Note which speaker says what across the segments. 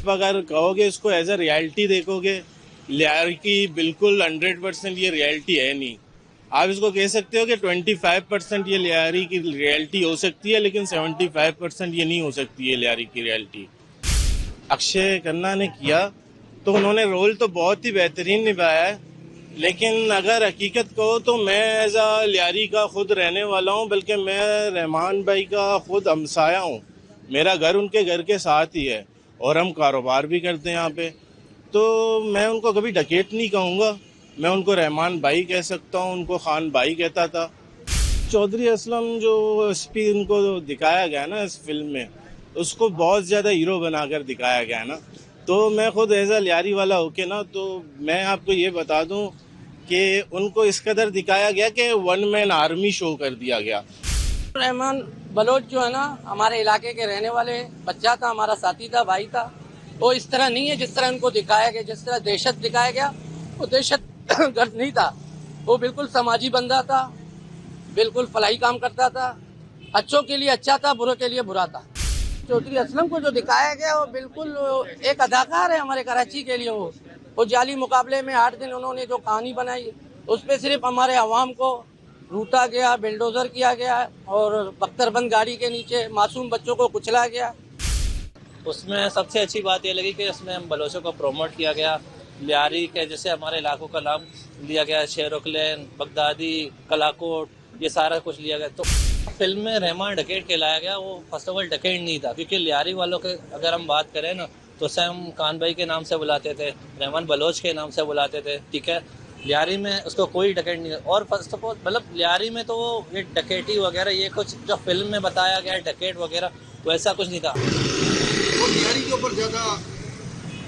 Speaker 1: अगर कहोगे इसको एज अ रियलिटी देखोगे, लियारी की बिल्कुल 100% ये रियलिटी है नहीं। आप इसको कह सकते हो कि 25% ये लियारी की रियलिटी हो सकती है, लेकिन 75% ये नहीं हो सकती है लियारी की रियलिटी। अक्षय खन्ना ने किया तो उन्होंने रोल तो बहुत ही बेहतरीन निभाया है, लेकिन अगर हकीकत कहो तो मैं एज अ लियारी का खुद रहने वाला हूँ, बल्कि मैं रहमान भाई का खुद हमसाया हूँ। मेरा घर उनके घर के साथ ही है और हम कारोबार भी करते हैं यहाँ पे। तो मैं उनको कभी डकैत नहीं कहूँगा, मैं उनको रहमान भाई कह सकता हूँ, उनको खान भाई कहता था। चौधरी असलम जो एसपी उनको दिखाया गया ना इस फिल्म में, उसको बहुत ज़्यादा हीरो बनाकर दिखाया गया ना। तो मैं खुद एज अ लियारी वाला होके ना, तो मैं आपको ये बता दूं कि उनको इस कदर दिखाया गया कि वन मैन आर्मी शो कर दिया गया।
Speaker 2: रहमान बलोच जो है ना, हमारे इलाके के रहने वाले बच्चा था, हमारा साथी था, भाई था। वो इस तरह नहीं है जिस तरह उनको दिखाया गया, जिस तरह दहशत दिखाया गया, वो दहशत गर्द नहीं था। वो बिल्कुल समाजी बंदा था, बिल्कुल फलाही काम करता था, अच्छों के लिए अच्छा था, बुरों के लिए बुरा था। चौधरी असलम को जो दिखाया गया वो बिल्कुल एक अदाकार है हमारे कराची के लिए। वो जाली मुकाबले में 8 दिन उन्होंने जो कहानी बनाई, उस पर सिर्फ हमारे अवाम को लूटा गया, बिल्डोजर किया गया और बख्तरबंद गाड़ी के नीचे मासूम बच्चों को कुचला गया।
Speaker 3: उसमें सबसे अच्छी बात ये लगी कि उसमें हम बलोचों को प्रमोट किया गया। लियारी के जैसे हमारे इलाकों का नाम लिया गया, शेरोकलैन, बगदादी, कलाकोट, ये सारा कुछ लिया गया। तो फिल्म में रहमान डकैत कहलाया गया। वो फर्स्ट ऑफ ऑल डकैत नहीं था, क्योंकि लियारी वालों के अगर हम बात करें ना, तो उसे हम खान भाई के नाम से बुलाते थे, रहमान बलोच के नाम से बुलाते थे, ठीक है। लियारी में उसको कोई डकैत नहीं था। और फर्स्ट ऑफ ऑल मतलब लियारी में तो वो ये डकैती वगैरह, ये कुछ जो फिल्म में बताया गया है डकैत वगैरह, वैसा कुछ नहीं था।
Speaker 4: वो लियारी के ऊपर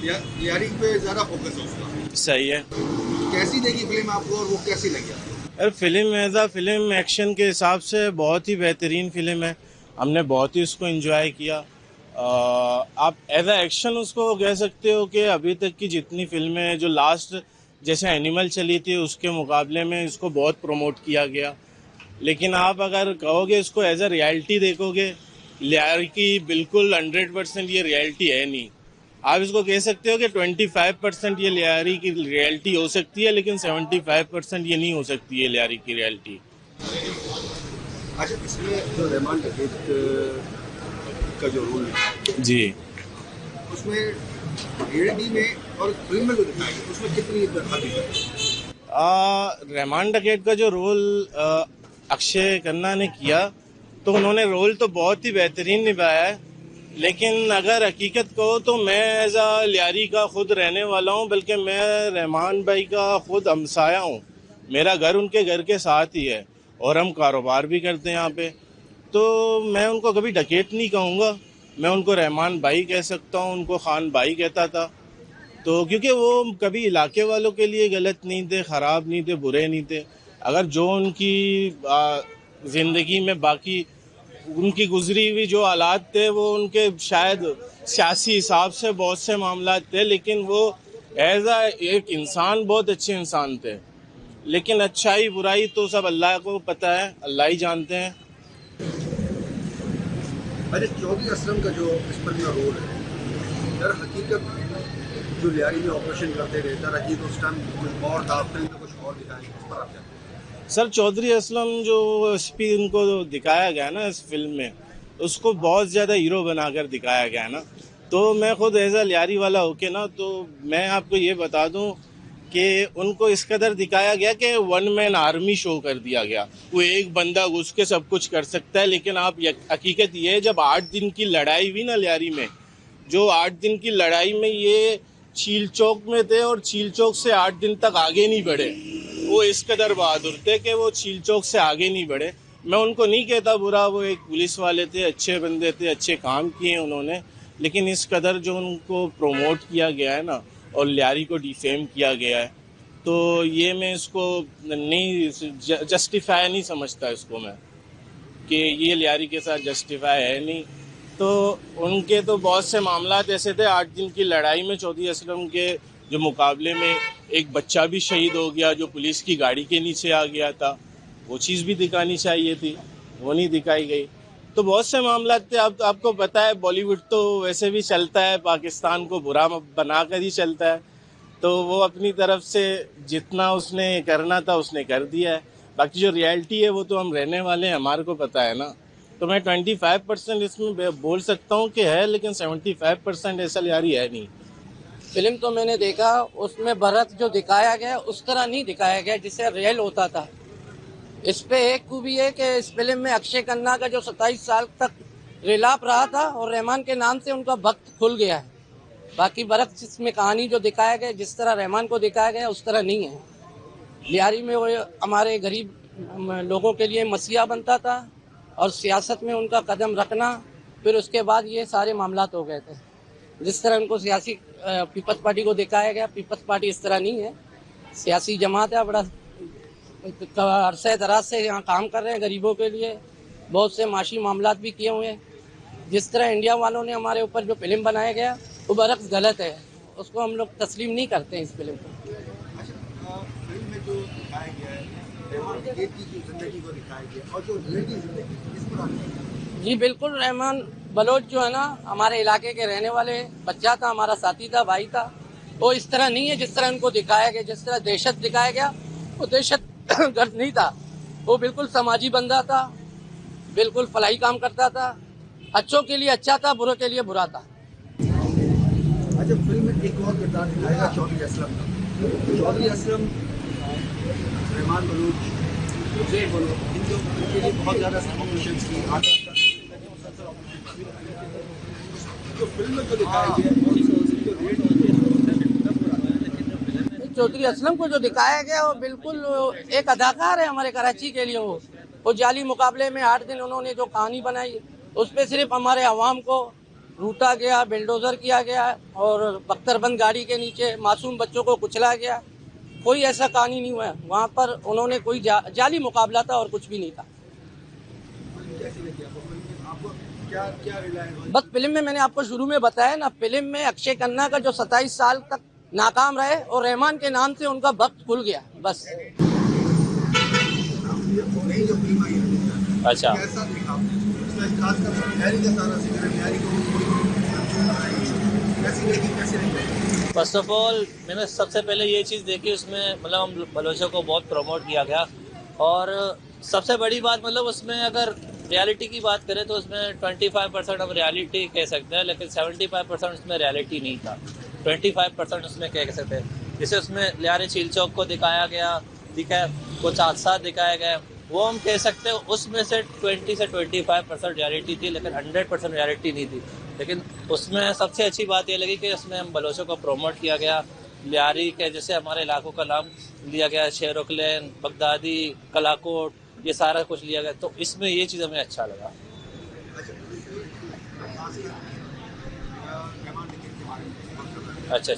Speaker 4: लियारी पे ज़्यादा फोकस है उसका।
Speaker 1: सही है।
Speaker 4: कैसी लगी फिल्म आपको और वो कैसी लगी?
Speaker 1: यार film as a film action के हिसाब से बहुत ही बेहतरीन फिल्म है। हमने बहुत ही उसको एंजॉय किया। आप एज अ एक्शन उसको कह सकते हो कि अभी तक की जितनी फिल्में जो लास्ट जैसे एनिमल चली थी उसके मुकाबले में इसको बहुत प्रमोट किया गया। लेकिन आप अगर कहोगे इसको एज अ रियलिटी देखोगे, लियारी की बिल्कुल 100% ये रियलिटी है नहीं। आप इसको कह सकते हो कि 25% ये लियारी की रियलिटी हो सकती है, लेकिन 75% ये नहीं हो सकती है लियारी की रियलिटी।
Speaker 4: अच्छा, इसमें जो रहमान डकैत का जो रोल है
Speaker 1: जी,
Speaker 4: उसमें रियलिटी में और फिल्म में जो दिखाया गया उसमें कितनी हकीकत है?
Speaker 1: रहमान डकैत का जो रोल अक्षय खन्ना ने किया तो उन्होंने रोल तो बहुत ही बेहतरीन निभाया है, लेकिन अगर हकीकत कहो तो मैं एज अ लियारी का खुद रहने वाला हूँ, बल्कि मैं रहमान भाई का खुद हमसाया हूँ। मेरा घर उनके घर के साथ ही है और हम कारोबार भी करते हैं यहाँ पे। तो मैं उनको कभी डकैत नहीं कहूँगा, मैं उनको रहमान भाई कह सकता हूँ, उनको खान भाई कहता था। तो क्योंकि वो कभी इलाके वालों के लिए गलत नहीं थे, ख़राब नहीं थे, बुरे नहीं थे। अगर जो उनकी ज़िंदगी में बाकी उनकी गुजरी हुई जो हालात थे, वो उनके शायद सियासी हिसाब से बहुत से मामला थे, लेकिन वो एज आ एक इंसान बहुत अच्छे इंसान थे। लेकिन अच्छाई बुराई तो सब अल्लाह को पता है, अल्लाह ही जानते हैं।
Speaker 4: अरे चौधरी असलम का जो इस पर जो रोल है, दर हकीकत जो लियारी में ऑपरेशन करते गए, दर हकीकत उस टाइम कुछ और था, फिल्म में कुछ और दिखाया, इस पर आप क्या?
Speaker 1: सर चौधरी असलम जो एसपी उनको दिखाया गया ना इस फिल्म में, उसको बहुत ज़्यादा हीरो बनाकर दिखाया गया ना। तो मैं खुद एज अ लियारी वाला होके ना, तो मैं आपको ये बता दूं कि उनको इस कदर दिखाया गया कि वन मैन आर्मी शो कर दिया गया। वो एक बंदा घुस के सब कुछ कर सकता है, लेकिन आप हकीकत ये है, जब 8 दिन की लड़ाई हुई ना लियारी में, जो 8 दिन की लड़ाई में ये चील चौक में थे और चील चौक से 8 दिन तक आगे नहीं बढ़े। वो इस कदर बहादुर थे कि वो चील चौक से आगे नहीं बढ़े। मैं उनको नहीं कहता बुरा, वो एक पुलिस वाले थे, अच्छे बंदे थे, अच्छे काम किए उन्होंने। लेकिन इस कदर जो उनको प्रोमोट किया गया है ना और लियारी को डिफेम किया गया है, तो ये मैं इसको नहीं जस्टिफाई नहीं समझता इसको मैं, कि ये लियारी के साथ जस्टिफाई है नहीं। तो उनके तो बहुत से मामलात ऐसे थे। 8 दिन की लड़ाई में चौधरी असलम के जो मुकाबले में एक बच्चा भी शहीद हो गया जो पुलिस की गाड़ी के नीचे आ गया था। वो चीज़ भी दिखानी चाहिए थी, वो नहीं दिखाई गई। तो बहुत से मामला थे। अब तो आपको पता है बॉलीवुड तो वैसे भी चलता है, पाकिस्तान को बुरा बनाकर ही चलता है। तो वो अपनी तरफ से जितना उसने करना था उसने कर दिया है। बाकी जो रियलिटी है वो तो हम रहने वाले हैं, हमारे को पता है ना। तो मैं 25% इसमें बोल सकता हूँ कि है, लेकिन 75% ऐसा यारी है नहीं।
Speaker 2: फिल्म तो मैंने देखा, उसमें भरत जो दिखाया गया उस तरह नहीं दिखाया गया जिससे रियल होता था। इस पे एक खूबी है कि इस फिल्म में अक्षय खन्ना का जो 27 साल तक रिलाप रहा था और रहमान के नाम से उनका भक्त खुल गया है। बाकी भरत जिसमें कहानी जो दिखाया गया जिस तरह रहमान को दिखाया गया उस तरह नहीं है। लियारी में वो हमारे गरीब लोगों के लिए मसीहा बनता था और सियासत में उनका कदम रखना, फिर उसके बाद ये सारे मामलात हो गए थे। जिस तरह उनको सियासी पीपल्स पार्टी को दिखाया गया, पीपल्स पार्टी इस तरह नहीं है। सियासी जमात है, बड़ा अरसे दराज से यहाँ काम कर रहे हैं गरीबों के लिए, बहुत से माशी मामलात भी किए हुए हैं। जिस तरह इंडिया वालों ने हमारे ऊपर जो फिल्म बनाया गया वो बरक्स गलत है, उसको हम लोग तस्लीम नहीं करते हैं इस फिल्म को।
Speaker 4: अच्छा, फिल्म में जो दिखाया गया है रहमान की जिंदगी को दिखाया गया और जो रियल की जिंदगी इस पर
Speaker 2: जी बिल्कुल, रहमान बलोच जो है ना हमारे इलाके के रहने वाले बच्चा था, हमारा साथी था, भाई था। वो इस तरह नहीं है जिस तरह उनको दिखाया गया, जिस तरह दहशत दिखाया गया वो दहशत गर्द नहीं था। वो बिल्कुल समाजी बंदा था, बिल्कुल फलाही काम करता था, अच्छों के लिए अच्छा था, बुरों के लिए बुरा था।
Speaker 4: अच्छा, फिल्म में एक और किरदार दिखाएगा चौधरी असलम का। चौधरी असलम, रहमान बलूच, जय बोलो, इनके लिए बहुत ज़्यादा ऑपरेशंस की जो फिल्म में जो दिखाया गया
Speaker 2: चौधरी असलम को जो दिखाया गया वो बिल्कुल एक अदाकार है हमारे कराची के लिए। वो जाली मुकाबले में 8 दिन उन्होंने जो कहानी बनाई उस पर सिर्फ हमारे अवाम को लूटा गया, बिल्डोजर किया गया और बख्तरबंद गाड़ी के नीचे मासूम बच्चों को कुचला गया। कोई ऐसा कहानी नहीं हुआ वहाँ पर। उन्होंने कोई जाली मुकाबला था और कुछ भी नहीं था। बस फिल्म में मैंने आपको शुरू में बताया ना, फिल्म में अक्षय खन्ना का जो 27 साल तक नाकाम रहे और रहमान के नाम से उनका भक्त खुल गया, बस।
Speaker 3: अच्छा, फर्स्ट ऑफ ऑल मैंने सबसे पहले ये चीज़ देखी उसमें, मतलब हम बलोचों को बहुत प्रमोट किया गया। और सबसे बड़ी बात, मतलब उसमें अगर रियलिटी की बात करें तो उसमें 25% हम रियलिटी कह सकते हैं, लेकिन 75% उसमें रियलिटी नहीं था। 25% उसमें कह सकते हैं। जैसे उसमें लियारी झील चौक को दिखाया गया, ठीक है, कुछ हादसा दिखाया गया, वो हम कह सकते हैं उसमें से 20 से 25% रियलिटी थी, लेकिन 100% रियलिटी नहीं थी। लेकिन उसमें सबसे अच्छी बात ये लगी कि उसमें हम बलोचों को प्रमोट किया गया। लियारी के जैसे हमारे इलाकों का नाम लिया गया, शेरोकलैन, बगदादी, कलाकोट, ये सारा कुछ लिया गया। तो इसमें ये चीज़ हमें अच्छा लगा। अच्छा,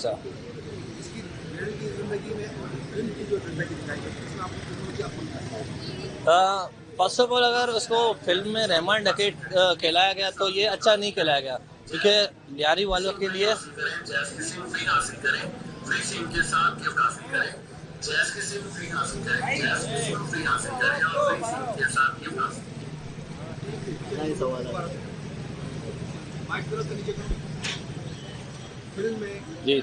Speaker 3: फर्स्ट ऑफ ऑल अगर उसको फिल्म में रहमान डकैत कहलाया गया तो ये अच्छा नहीं कहलाया गया, क्योंकि लियारी वालों के लिए
Speaker 4: फिल्म में
Speaker 3: जी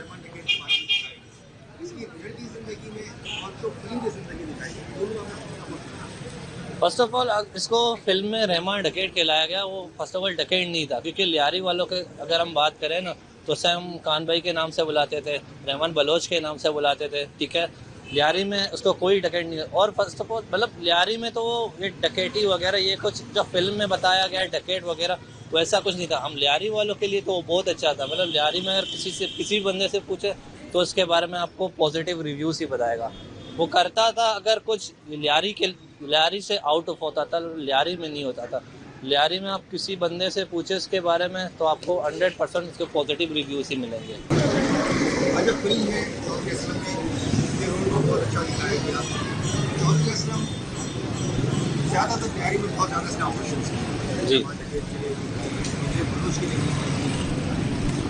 Speaker 3: फर्स्ट ऑफ ऑल इसको फिल्म में रहमान डकैत कहलाया गया, वो फर्स्ट ऑफ ऑल डकैत नहीं था। क्योंकि लियारी वालों के अगर हम बात करें ना तो उसे हम खान भाई के नाम से बुलाते थे, रहमान बलोच के नाम से बुलाते थे, ठीक है। लियारी में उसको कोई डकैत नहीं। और फर्स्ट ऑफ ऑल मतलब लियारी में तो ये डकैती वगैरह ये कुछ जो फिल्म में बताया गया है डकैत वगैरह वैसा कुछ नहीं था। हम लियारी वालों के लिए तो वो बहुत अच्छा था। मतलब लियारी में अगर किसी बंदे से पूछे तो उसके बारे में आपको पॉजिटिव रिव्यूज ही बताएगा। वो करता था अगर कुछ लियारी से आउट ऑफ होता था, लियारी में नहीं होता था। लियारी में आप किसी बंदे से पूछे उसके बारे में तो आपको 100% उसके पॉजिटिव रिव्यूज ही मिलेंगे।
Speaker 4: अच्छा, फिल्म में चौधरी असलम के रोल को बहुत अच्छा दिखाया गया। चौधरी असलम ज़्यादातर तैयारी में बहुत ज़्यादा ऑपरेशन
Speaker 3: जी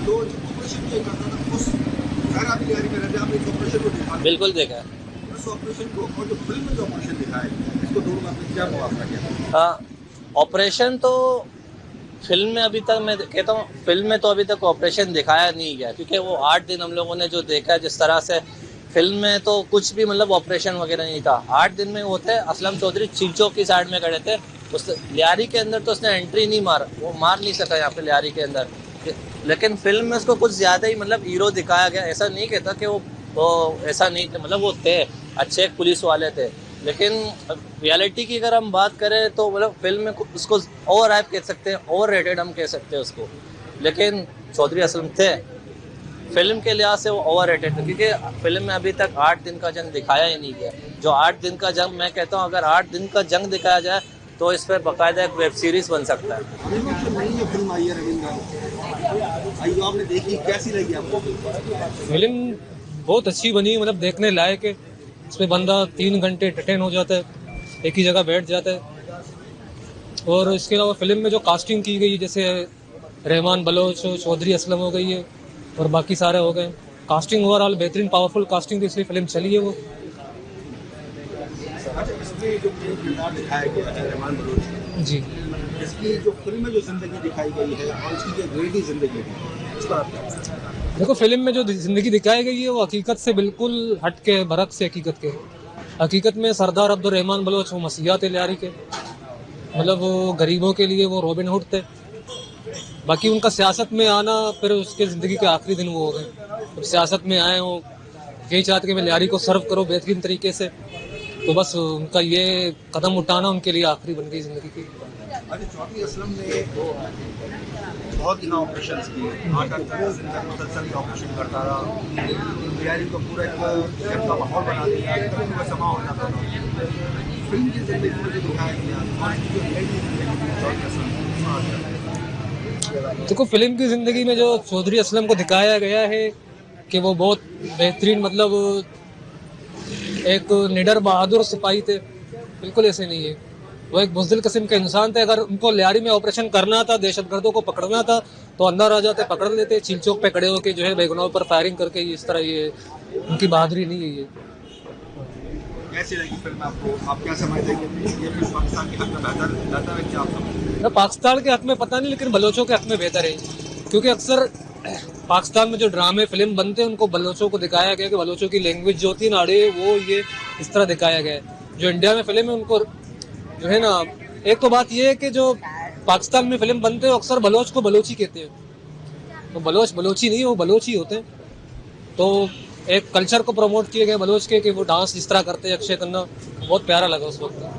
Speaker 4: तो ऑपरेशन जो करता था उस सारा भी तैयारी में रहते आपने ऑपरेशन को देखा,
Speaker 3: बिल्कुल देखा है।
Speaker 4: उस ऑपरेशन को और जो फिल्म में जो ऑपरेशन दिखाया इसको दोनों में आपने क्या मुआवजा किया?
Speaker 3: ऑपरेशन तो फिल्म में अभी तक मैं कहता हूँ, फिल्म में तो अभी तक ऑपरेशन दिखाया नहीं गया, क्योंकि वो 8 दिन हम लोगों ने जो देखा जिस तरह से फिल्म में, तो कुछ भी मतलब ऑपरेशन वगैरह नहीं था। 8 दिन में होते असलम चौधरी चिंचों की साइड में खड़े थे, उस लियारी के अंदर तो उसने एंट्री नहीं मारा, वो मार नहीं सका यहाँ पे लियारी के अंदर। लेकिन फिल्म में उसको कुछ ज़्यादा ही मतलब हीरो दिखाया गया। ऐसा नहीं कहता कि वो ऐसा नहीं थे, मतलब वो थे अच्छे पुलिस वाले थे, लेकिन रियलिटी की अगर हम बात करें तो मतलब फिल्म में उसको ओवर हाइप कह सकते हैं, ओवर रेटेड हम कह सकते हैं उसको। लेकिन चौधरी असलम थे फिल्म के लिहाज से वो ओवर रेटेड थे, क्योंकि फिल्म में अभी तक 8 दिन का जंग दिखाया ही नहीं गया। जो 8 दिन का जंग, मैं कहता हूँ अगर 8 दिन का जंग दिखाया जाए तो इस पर बाकायदा एक वेब सीरीज बन सकता है।
Speaker 4: नई फिल्म आई है रविंद्र, आई आपने देखी, कैसी लगी आपको?
Speaker 5: फिल्म बहुत अच्छी बनी, मतलब देखने लायक है। इसमें बंदा 3 घंटे एंटरटेन हो जाता है, एक ही जगह बैठ जाता है। और इसके अलावा फिल्म में जो कास्टिंग की गई, जैसे रहमान बलोच, चौधरी असलम हो गई है और बाकी सारे हो गए, कास्टिंग ओवरऑल बेहतरीन पावरफुल कास्टिंग थी, इसलिए फिल्म चली है वो।
Speaker 4: अच्छा, इसमें जो किरदार दिखाया गया है रहमान बलोच का,
Speaker 5: जी,
Speaker 4: इसकी जो फिल्म में जो जिंदगी दिखाई गई है और इसकी जो रेडी जिंदगी है, इस पर आप क्या कहते हैं?
Speaker 5: देखो फिल्म में जो जिंदगी दिखाई गई है वो हकीकत से बिल्कुल हट के, बरक से हकीकत के। हकीकत में सरदार अब्दुर्रहमान बलोच वो मसीहा थे लियारी के, मतलब वो गरीबों के लिए वो रॉबिन हुड थे। बाकी उनका सियासत में आना, फिर उसके ज़िंदगी के आखिरी दिन वो हो गए। जब सियासत में आए वो यही चाहते कि मैं लियारी को सर्व करो बेहतरीन तरीके से, तो बस उनका ये कदम उठाना उनके लिए आखिरी बन गई ज़िंदगी की।
Speaker 4: अच्छा, चौधरी असलम ने बहुत दिन ऑपरेशन किए, 8-8 दिन तक मुसलसल ऑपरेशन करता रहा, लियारी को पूरा एक जंग का माहौल बना दिया, कभी वह समा हो जाता था। फिल्म की जिंदगी में जो दिखाया गया और इसकी जो रियलिटी जिंदगी में चौधरी असलम,
Speaker 5: देखो फिल्म की ज़िंदगी में जो चौधरी असलम को दिखाया गया है कि वो बहुत बेहतरीन, मतलब एक निडर बहादुर सिपाही थे, बिल्कुल ऐसे नहीं है। वो एक बुज़दिल किस्म के इंसान थे। अगर उनको लियारी में ऑपरेशन करना था, दहशतगर्दों को पकड़ना था, तो अंदर आ जाते, पकड़ लेते, चील चौक पे खड़े होकर जो है बेगुनाहों पर फायरिंग करके। इस तरह ये उनकी बहादुरी नहीं है ये।
Speaker 4: कैसी लगी फिल्म आपको? आप क्या समझते हैं कि ये फिल्म पाकिस्तान के हक में बेहतर है, क्या आप समझते हैं?
Speaker 5: पाकिस्तान के हक में पता नहीं, लेकिन बलोचों के हक में बेहतर है, क्योंकि अक्सर पाकिस्तान में जो ड्रामे फिल्म बनते हैं उनको बलोचों को दिखाया गया कि बलोचों की लैंग्वेज जो होती है नाड़े, वो ये इस तरह दिखाया गया है। जो इंडिया में फिल्म है उनको जो है ना, एक तो बात ये है कि जो पाकिस्तान में फिल्म बनते हैं अक्सर बलोच को बलोची कहते हैं, तो बलोच बलोची नहीं, वो बलोची होते हैं। तो एक कल्चर को प्रमोट किए गए बलोच के कि वो डांस जिस तरह करते हैं अक्षय खन्ना, बहुत प्यारा लगा उस वक्त।